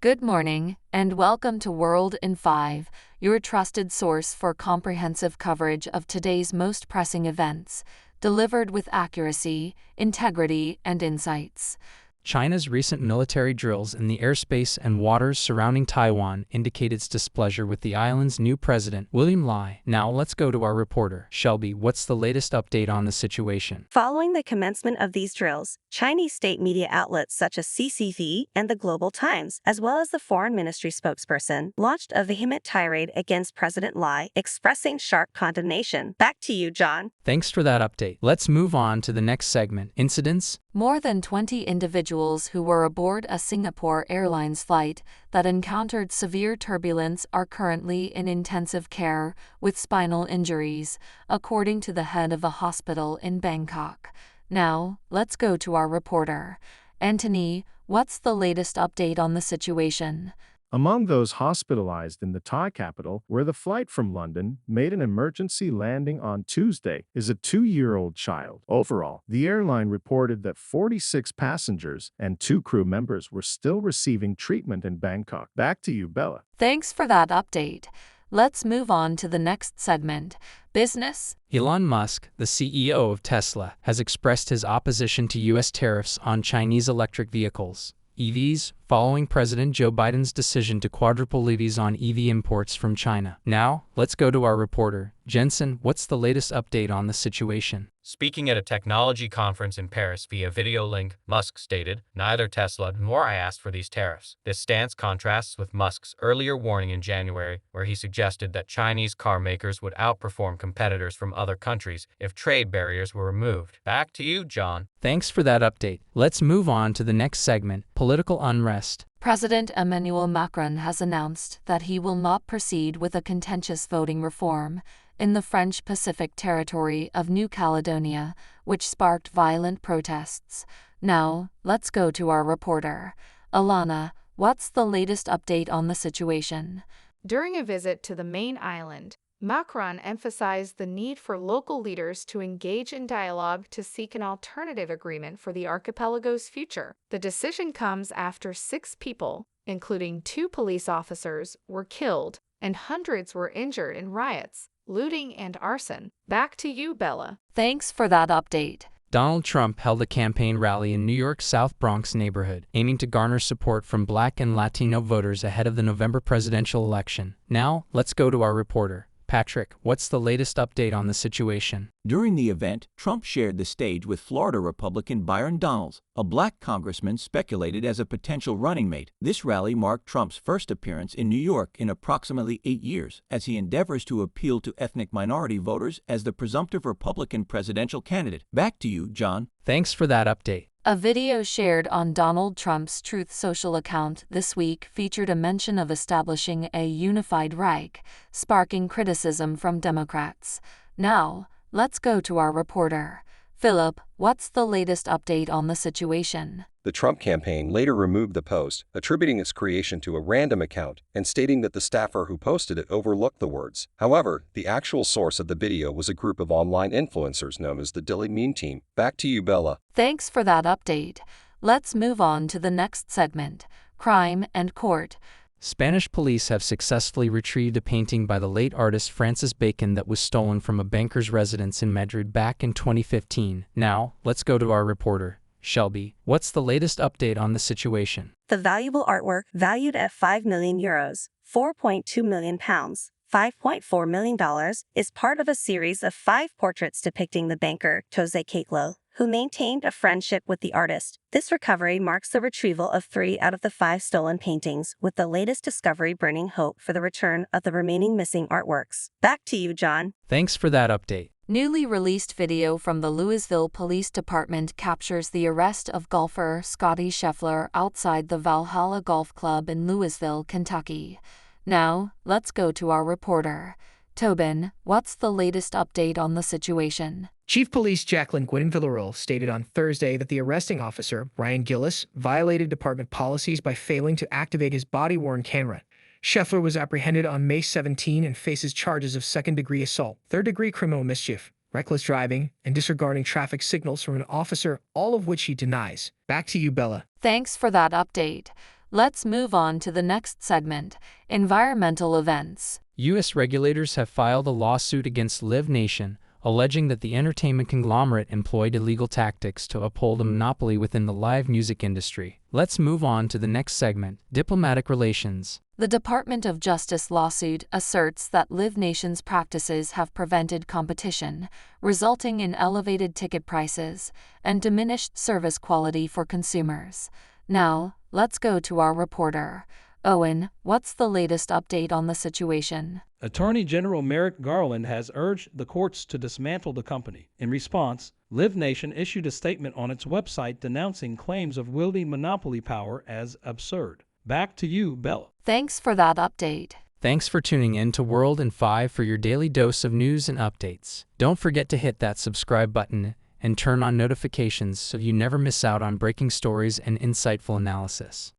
Good morning, and welcome to World in 5, your trusted source for comprehensive coverage of today's most pressing events, delivered with accuracy, integrity, and insights. China's recent military drills in the airspace and waters surrounding Taiwan indicate its displeasure with the island's new president, William Lai. Now let's go to our reporter. Shelby, what's the latest update on the situation? Following the commencement of these drills, Chinese state media outlets such as CCTV and the Global Times, as well as the Foreign Ministry spokesperson, launched a vehement tirade against President Lai, expressing sharp condemnation. Back to you, John. Thanks for that update. Let's move on to the next segment. Incidents? More than 20 individuals who were aboard a Singapore Airlines flight that encountered severe turbulence are currently in intensive care with spinal injuries, according to the head of a hospital in Bangkok. Now, let's go to our reporter. Anthony, what's the latest update on the situation? Among those hospitalized in the Thai capital, where the flight from London made an emergency landing on Tuesday, is a 2-year-old child. Overall, the airline reported that 46 passengers and 2 crew members were still receiving treatment in Bangkok. Back to you, Bella. Thanks for that update. Let's move on to the next segment. Business? Elon Musk, the CEO of Tesla, has expressed his opposition to U.S. tariffs on Chinese electric vehicles, EVs, following President Joe Biden's decision to quadruple levies on EV imports from China. Now, let's go to our reporter. Jensen, what's the latest update on the situation? Speaking at a technology conference in Paris via video link, Musk stated, "Neither Tesla nor I asked for these tariffs." This stance contrasts with Musk's earlier warning in January, where he suggested that Chinese car makers would outperform competitors from other countries if trade barriers were removed. Back to you, John. Thanks for that update. Let's move on to the next segment, political unrest. President Emmanuel Macron has announced that he will not proceed with a contentious voting reform in the French Pacific territory of New Caledonia, which sparked violent protests. Now, let's go to our reporter. Alana, what's the latest update on the situation? During a visit to the main island, Macron emphasized the need for local leaders to engage in dialogue to seek an alternative agreement for the archipelago's future. The decision comes after 6 people, including 2 police officers, were killed and hundreds were injured in riots, looting, and arson. Back to you, Bella. Thanks for that update. Donald Trump held a campaign rally in New York's South Bronx neighborhood, aiming to garner support from Black and Latino voters ahead of the November presidential election. Now, let's go to our reporter. Patrick, what's the latest update on the situation? During the event, Trump shared the stage with Florida Republican Byron Donalds, a black congressman speculated as a potential running mate. This rally marked Trump's first appearance in New York in approximately 8 years, as he endeavors to appeal to ethnic minority voters as the presumptive Republican presidential candidate. Back to you, John. Thanks for that update. A video shared on Donald Trump's Truth Social account this week featured a mention of establishing a unified Reich, sparking criticism from Democrats. Now, let's go to our reporter. Philip, what's the latest update on the situation? The Trump campaign later removed the post, attributing its creation to a random account and stating that the staffer who posted it overlooked the words. However, the actual source of the video was a group of online influencers known as the Daily Meme Team. Back to you, Bella. Thanks for that update. Let's move on to the next segment, Crime and Court. Spanish police have successfully retrieved a painting by the late artist Francis Bacon that was stolen from a banker's residence in Madrid back in 2015. Now, let's go to our reporter. Shelby, what's the latest update on the situation? The valuable artwork, valued at €5 million, £4.2 million, $5.4 million, is part of a series of 5 portraits depicting the banker, Jose Caglo, who maintained a friendship with the artist. This recovery marks the retrieval of 3 out of the 5 stolen paintings, with the latest discovery bringing hope for the return of the remaining missing artworks. Back to you, John. Thanks for that update. Newly released video from the Louisville Police Department captures the arrest of golfer Scottie Scheffler outside the Valhalla Golf Club in Louisville, Kentucky. Now, let's go to our reporter. Tobin, what's the latest update on the situation? Chief Police Jacqueline Gwynn-Villareal stated on Thursday that the arresting officer, Ryan Gillis, violated department policies by failing to activate his body-worn camera. Scheffler was apprehended on May 17 and faces charges of second-degree assault, third-degree criminal mischief, reckless driving, and disregarding traffic signals from an officer, all of which he denies. Back to you, Bella. Thanks for that update. Let's move on to the next segment, environmental events. U.S. regulators have filed a lawsuit against Live Nation, alleging that the entertainment conglomerate employed illegal tactics to uphold a monopoly within the live music industry. Let's move on to the next segment, diplomatic relations. The Department of Justice lawsuit asserts that Live Nation's practices have prevented competition, resulting in elevated ticket prices and diminished service quality for consumers. Now, let's go to our reporter. Owen, what's the latest update on the situation? Attorney General Merrick Garland has urged the courts to dismantle the company. In response, Live Nation issued a statement on its website denouncing claims of wielding monopoly power as absurd. Back to you, Bella. Thanks for that update. Thanks for tuning in to World in 5 for your daily dose of news and updates. Don't forget to hit that subscribe button and turn on notifications so you never miss out on breaking stories and insightful analysis.